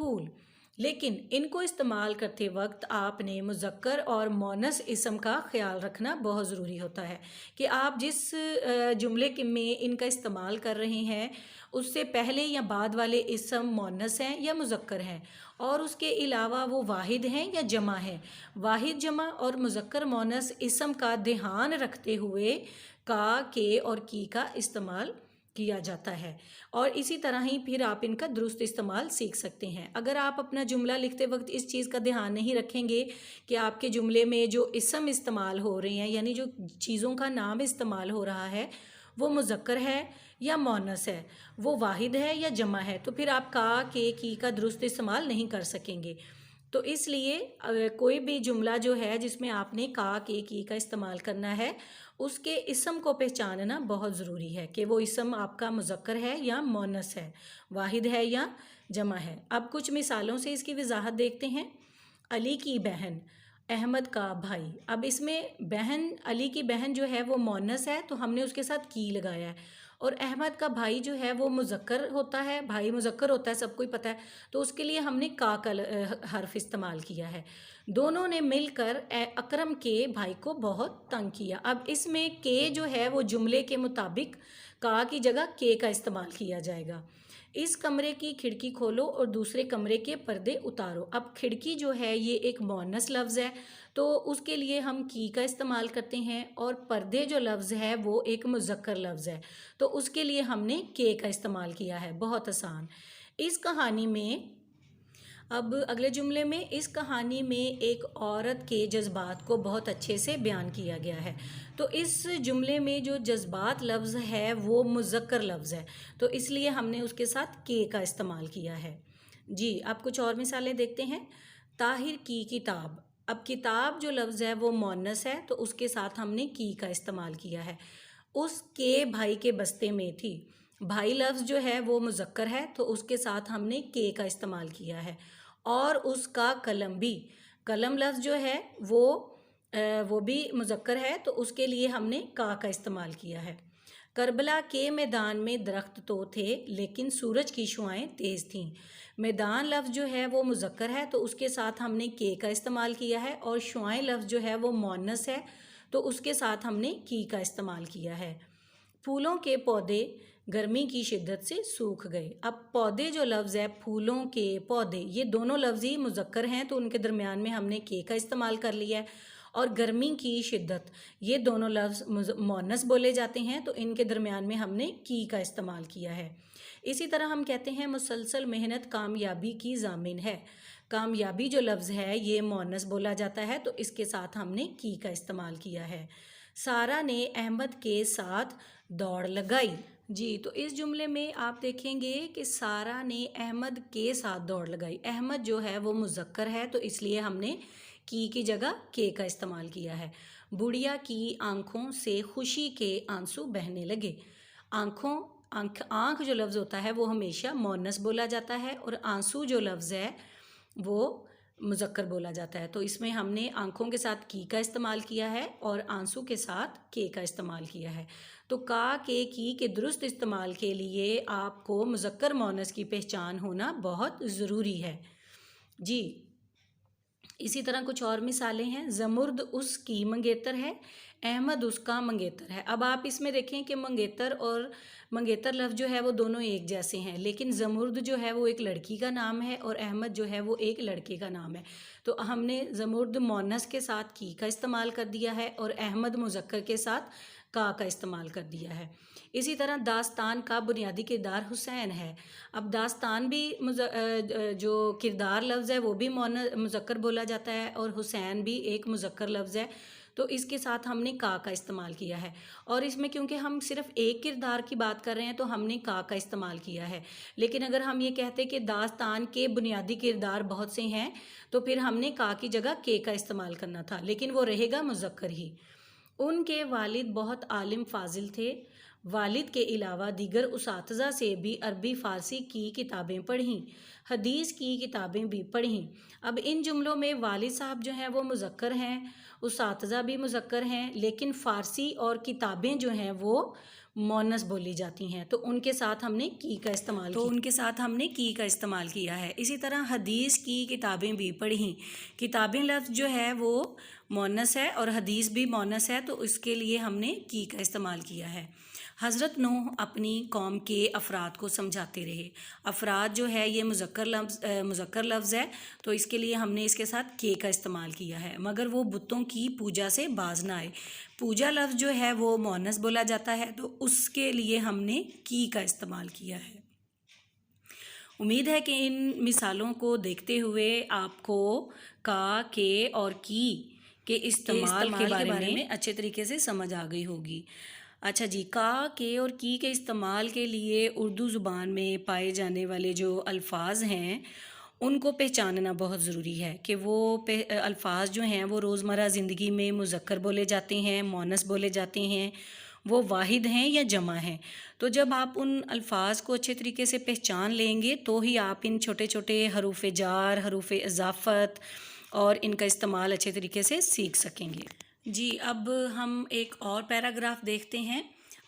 پھول، لیکن ان کو استعمال کرتے وقت آپ نے مذکر اور مونس اسم کا خیال رکھنا بہت ضروری ہوتا ہے کہ آپ جس جملے میں ان کا استعمال کر رہے ہیں اس سے پہلے یا بعد والے اسم مونس ہیں یا مذکر ہیں، اور اس کے علاوہ وہ واحد ہیں یا جمع ہیں۔ واحد، جمع اور مذکر مونس اسم کا دھیان رکھتے ہوئے کا، کے اور کی کا استعمال کیا جاتا ہے، اور اسی طرح ہی پھر آپ ان کا درست استعمال سیکھ سکتے ہیں۔ اگر آپ اپنا جملہ لکھتے وقت اس چیز کا دھیان نہیں رکھیں گے کہ آپ کے جملے میں جو اسم استعمال ہو رہے ہیں، یعنی جو چیزوں کا نام استعمال ہو رہا ہے وہ مذکر ہے یا مونس ہے، وہ واحد ہے یا جمع ہے، تو پھر آپ کا، کے، کی کا درست استعمال نہیں کر سکیں گے۔ تو اس لیے کوئی بھی جملہ جو ہے جس میں آپ نے کا، کے، کی کا استعمال کرنا ہے، اس کے اسم کو پہچاننا بہت ضروری ہے کہ وہ اسم آپ کا مذکر ہے یا مونس ہے، واحد ہے یا جمع ہے۔ اب کچھ مثالوں سے اس کی وضاحت دیکھتے ہیں۔ علی کی بہن، احمد کا بھائی۔ اب اس میں بہن، علی کی بہن جو ہے وہ مونس ہے تو ہم نے اس کے ساتھ کی لگایا ہے، اور احمد کا بھائی جو ہے وہ مذکر ہوتا ہے، بھائی مذکر ہوتا ہے، سب کو ہی پتہ ہے، تو اس کے لیے ہم نے کا حرف استعمال کیا ہے۔ دونوں نے مل کر اکرم کے بھائی کو بہت تنگ کیا۔ اب اس میں کے جو ہے وہ جملے کے مطابق کا کی جگہ کے کا استعمال کیا جائے گا۔ اس کمرے کی کھڑکی کھولو اور دوسرے کمرے کے پردے اتارو۔ اب کھڑکی جو ہے یہ ایک مونس لفظ ہے تو اس کے لیے ہم کی کا استعمال کرتے ہیں، اور پردے جو لفظ ہے وہ ایک مذکر لفظ ہے تو اس کے لیے ہم نے کے کا استعمال کیا ہے۔ بہت آسان۔ اس کہانی میں، اب اگلے جملے میں، اس کہانی میں ایک عورت کے جذبات کو بہت اچھے سے بیان کیا گیا ہے، تو اس جملے میں جو جذبات لفظ ہے وہ مذکر لفظ ہے تو اس لیے ہم نے اس کے ساتھ کے کا استعمال کیا ہے۔ جی، اب کچھ اور مثالیں دیکھتے ہیں۔ طاہر کی کتاب۔ اب کتاب جو لفظ ہے وہ مونس ہے تو اس کے ساتھ ہم نے کی کا استعمال کیا ہے۔ اس کے بھائی کے بستے میں تھی۔ بھائی لفظ جو ہے وہ مذکر ہے تو اس کے ساتھ ہم نے کے کا استعمال کیا ہے۔ اور اس کا قلم بھی، قلم لفظ جو ہے وہ بھی مذکر ہے تو اس کے لیے ہم نے کا استعمال کیا ہے۔ کربلا کے میدان میں درخت تو تھے لیکن سورج کی شعاعیں تیز تھیں۔ میدان لفظ جو ہے وہ مذکر ہے تو اس کے ساتھ ہم نے کے کا استعمال کیا ہے، اور شعاعیں لفظ جو ہے وہ مونس ہے تو اس کے ساتھ ہم نے کی کا استعمال کیا ہے۔ پھولوں کے پودے گرمی کی شدت سے سوکھ گئے۔ اب پودے جو لفظ ہے، پھولوں کے پودے، یہ دونوں لفظ ہی مذکر ہیں تو ان کے درمیان میں ہم نے کے کا استعمال کر لیا ہے، اور گرمی کی شدت، یہ دونوں لفظ مونس بولے جاتے ہیں تو ان کے درمیان میں ہم نے کی کا استعمال کیا ہے۔ اسی طرح ہم کہتے ہیں مسلسل محنت کامیابی کی ضامن ہے۔ کامیابی جو لفظ ہے یہ مونس بولا جاتا ہے تو اس کے ساتھ ہم نے کی کا استعمال کیا ہے۔ سارا نے احمد کے ساتھ دوڑ لگائی۔ جی، تو اس جملے میں آپ دیکھیں گے کہ سارا نے احمد کے ساتھ دوڑ لگائی۔ احمد جو ہے وہ مذکر ہے تو اس لیے ہم نے کی جگہ کے کا استعمال کیا ہے۔ بڑھیا کی آنکھوں سے خوشی کے آنسو بہنے لگے۔ آنکھ جو لفظ ہوتا ہے وہ ہمیشہ مونس بولا جاتا ہے، اور آنسو جو لفظ ہے وہ مذکر بولا جاتا ہے تو اس میں ہم نے آنکھوں کے ساتھ کی کا استعمال کیا ہے اور آنسو کے ساتھ کے کا استعمال کیا ہے۔ تو کا، کے، کی کے درست استعمال کے لیے آپ کو مذکر مونس کی پہچان ہونا بہت ضروری ہے۔ جی، اسی طرح کچھ اور مثالیں ہیں۔ زمرد اس کی منگیتر ہے، احمد اس کا منگیتر ہے۔ اب آپ اس میں دیکھیں کہ منگیتر اور منگیتر لفظ جو ہے وہ دونوں ایک جیسے ہیں، لیکن زمرد جو ہے وہ ایک لڑکی کا نام ہے اور احمد جو ہے وہ ایک لڑکے کا نام ہے، تو ہم نے زمرد مونس کے ساتھ کی کا استعمال کر دیا ہے اور احمد مذکر کے ساتھ کا استعمال کر دیا ہے۔ اسی طرح داستان کا بنیادی کردار حسین ہے۔ اب داستان بھی جو کردار لفظ ہے وہ بھی مذکر بولا جاتا ہے، اور حسین بھی ایک مذکر لفظ ہے تو اس کے ساتھ ہم نے کا استعمال کیا ہے۔ اور اس میں کیونکہ ہم صرف ایک کردار کی بات کر رہے ہیں تو ہم نے کا استعمال کیا ہے، لیکن اگر ہم یہ کہتے کہ داستان کے بنیادی کردار بہت سے ہیں تو پھر ہم نے کا کی جگہ کے کا استعمال کرنا تھا، لیکن وہ رہے گا مذکر ہی۔ ان کے والد بہت عالم فاضل تھے۔ والد کے علاوہ دیگر اساتذہ سے بھی عربی فارسی کی کتابیں پڑھیں، حدیث کی کتابیں بھی پڑھیں۔ اب ان جملوں میں والد صاحب جو ہیں وہ مذکر ہیں، اساتذہ بھی مذکر ہیں، لیکن فارسی اور کتابیں جو ہیں وہ مونس بولی جاتی ہیں، تو ان کے ساتھ ہم نے کی کا استعمال کیا ہے۔ اسی طرح حدیث کی کتابیں بھی پڑھیں، کتابیں لفظ جو ہے وہ مونس ہے اور حدیث بھی مونس ہے، تو اس کے لیے ہم نے کی کا استعمال کیا ہے۔ حضرت نوح اپنی قوم کے افراد کو سمجھاتے رہے۔ افراد جو ہے یہ مذکر لفظ ہے، تو اس کے لیے ہم نے اس کے ساتھ کے کا استعمال کیا ہے، مگر وہ بتوں کی پوجا سے باز نہ آئے۔ پوجا لفظ جو ہے وہ مونس بولا جاتا ہے، تو اس کے لیے ہم نے کی کا استعمال کیا ہے۔ امید ہے کہ ان مثالوں کو دیکھتے ہوئے آپ کو کا، کے اور کی کے استعمال کے بارے میں اچھے طریقے سے سمجھ آ گئی ہوگی۔ اچھا جی، کا، کے اور کی کے استعمال کے لیے اردو زبان میں پائے جانے والے جو الفاظ ہیں ان کو پہچاننا بہت ضروری ہے کہ وہ الفاظ جو ہیں وہ روزمرہ زندگی میں مذکر بولے جاتے ہیں، مونس بولے جاتے ہیں، وہ واحد ہیں یا جمع ہیں۔ تو جب آپ ان الفاظ کو اچھے طریقے سے پہچان لیں گے تو ہی آپ ان چھوٹے چھوٹے حروف جار، حروف اضافت اور ان کا استعمال اچھے طریقے سے سیکھ سکیں گے۔ جی، اب ہم ایک اور پیراگراف دیکھتے ہیں۔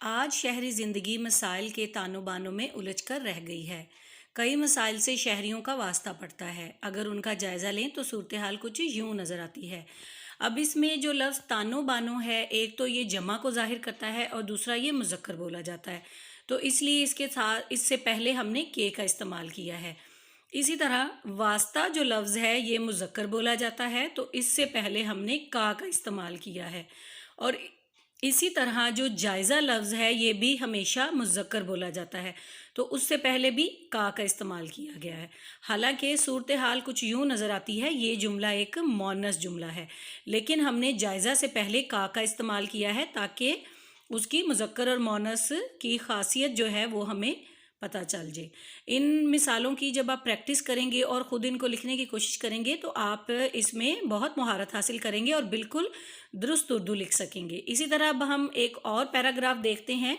آج شہری زندگی مسائل کے تانو بانوں میں الجھ کر رہ گئی ہے۔ کئی مسائل سے شہریوں کا واسطہ پڑتا ہے۔ اگر ان کا جائزہ لیں تو صورتحال کچھ یوں نظر آتی ہے۔ اب اس میں جو لفظ تانو بانو ہے، ایک تو یہ جمع کو ظاہر کرتا ہے اور دوسرا یہ مذکر بولا جاتا ہے، تو اس لیے اس سے پہلے ہم نے کے کا استعمال کیا ہے۔ اسی طرح واسطہ جو لفظ ہے یہ مذکر بولا جاتا ہے، تو اس سے پہلے ہم نے کا استعمال کیا ہے، اور اسی طرح جو جائزہ لفظ ہے یہ بھی ہمیشہ مذکر بولا جاتا ہے، تو اس سے پہلے بھی کا استعمال کیا گیا ہے۔ حالانکہ صورتحال کچھ یوں نظر آتی ہے، یہ جملہ ایک مونس جملہ ہے، لیکن ہم نے جائزہ سے پہلے کا استعمال کیا ہے تاکہ اس کی مذکر اور مونس کی خاصیت جو ہے وہ ہمیں پتہ چل جائے۔ ان مثالوں کی جب آپ پریکٹس کریں گے اور خود ان کو لکھنے کی کوشش کریں گے تو آپ اس میں بہت مہارت حاصل کریں گے اور بالکل درست اردو لکھ سکیں گے۔ اسی طرح اب ہم ایک اور پیراگراف دیکھتے ہیں۔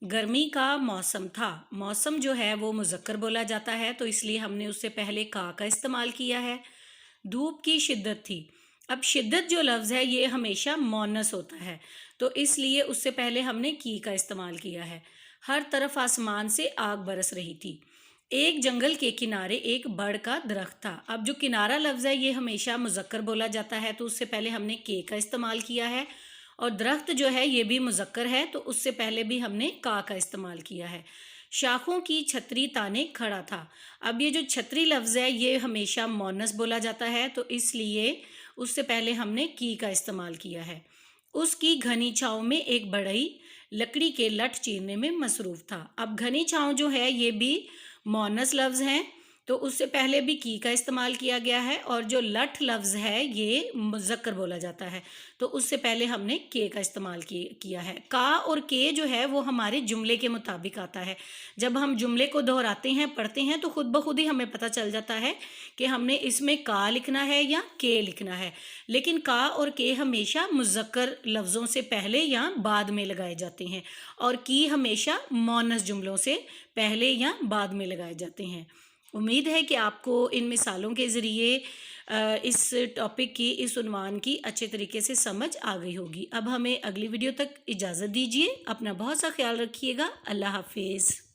گرمی کا موسم تھا، موسم جو ہے وہ مذکر بولا جاتا ہے، تو اس لیے ہم نے اس سے پہلے کا استعمال کیا ہے۔ دھوپ کی شدت تھی، اب شدت جو لفظ ہے یہ ہمیشہ مونس ہوتا ہے، تو اس لیے اس سے پہلے ہم نے کی کا استعمال کیا ہے۔ ہر طرف آسمان سے آگ برس رہی تھی۔ ایک جنگل کے کنارے ایک بڑ کا درخت تھا، اب جو کنارہ لفظ ہے یہ ہمیشہ مذکر بولا جاتا ہے، تو اس سے پہلے ہم نے کے کا استعمال کیا ہے، اور درخت جو ہے یہ بھی مذکر ہے، تو اس سے پہلے بھی ہم نے کا استعمال کیا ہے۔ شاخوں کی چھتری تانے کھڑا تھا، اب یہ جو چھتری لفظ ہے یہ ہمیشہ مونس بولا جاتا ہے، تو اس لیے اس سے پہلے ہم نے کی کا استعمال کیا ہے۔ اس کی گھنی چھاؤں میں ایک بڑھئی لکڑی کے لٹ چیرنے میں مصروف تھا، اب گھنی چھاؤں جو ہے یہ بھی مونس لفظ ہیں، تو اس سے پہلے بھی کی کا استعمال کیا گیا ہے، اور جو لٹ لفظ ہے یہ مذکر بولا جاتا ہے، تو اس سے پہلے ہم نے کے کا استعمال کیا ہے۔ کا اور کے جو ہے وہ ہمارے جملے کے مطابق آتا ہے، جب ہم جملے کو دہراتے ہیں، پڑھتے ہیں، تو خود بخود ہی ہمیں پتہ چل جاتا ہے کہ ہم نے اس میں کا لکھنا ہے یا کے لکھنا ہے، لیکن کا اور کے ہمیشہ مذکر لفظوں سے پہلے یا بعد میں لگائے جاتے ہیں، اور کی ہمیشہ مونس جملوں سے پہلے یا بعد میں لگائے جاتے ہیں۔ امید ہے کہ آپ کو ان مثالوں کے ذریعے اس ٹاپک کی، اس عنوان کی اچھے طریقے سے سمجھ آ گئی ہوگی۔ اب ہمیں اگلی ویڈیو تک اجازت دیجیے، اپنا بہت سا خیال رکھیے گا۔ اللہ حافظ۔